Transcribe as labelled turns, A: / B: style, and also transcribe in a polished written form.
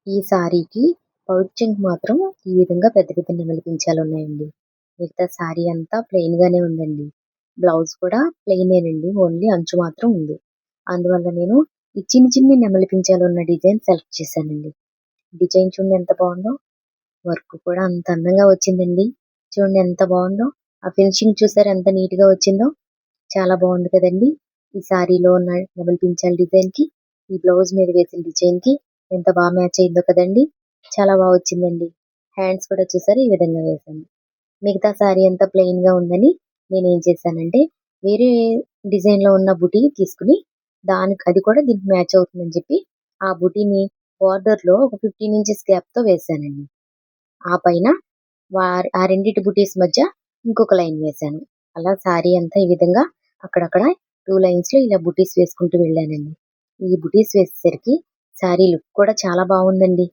A: ఈ సారీకి పౌచ్ చెంగు మాత్రం ఈ విధంగా పెద్ద పెద్ద నెమలి పించాలు ఉన్నాయండి. మిగతా సారీ అంతా ప్లెయిన్ గానే ఉందండి. బ్లౌజ్ కూడా ప్లెయినేనండి. ఓన్లీ అంచు మాత్రం ఉంది. అందువల్ల నేను ఈ చిన్ని చిన్ని నెమలి పించాలు ఉన్న డిజైన్ సెలెక్ట్ చేశానండి. డిజైన్ చూడండి ఎంత బాగుందో. వర్క్ కూడా అంత అందంగా వచ్చిందండి. చూడండి ఎంత బాగుందో. ఆ ఫినిషింగ్ చూసారు ఎంత నీట్ గా వచ్చిందో. చాలా బాగుంది కదండి. ఈ సారీలో ఉన్న నెమలి పించాల డిజైన్ కి ఈ బ్లౌజ్ మీద వేసిన డిజైన్ కి ఎంత బాగా మ్యాచ్ అయిందో కదండి. చాలా బాగా వచ్చిందండి. హ్యాండ్స్ కూడా చూసారు ఈ విధంగా వేసాను. మిగతా సారీ అంతా ప్లెయిన్ గా ఉందని నేను ఏం చేశానంటే వేరే డిజైన్ లో ఉన్న బుటీ తీసుకుని దానికి అది కూడా దీనికి మ్యాచ్ అవుతుందని చెప్పి ఆ బుటీని బార్డర్ లో ఒక 15 ఇంచెస్ గ్యాప్ తో వేసానండి. ఆ పైన ఆ రెండిటి బుటీస్ మధ్య ఇంకొక లైన్ వేశాను. అలా సారీ అంతా ఈ విధంగా అక్కడక్కడ 2 లైన్స్ లో ఇలా బుటీస్ వేసుకుంటూ వెళ్ళానండి. ఈ బుటీస్ వేసేసరికి సారీ లుక్ కూడా చాలా బాగుందండి.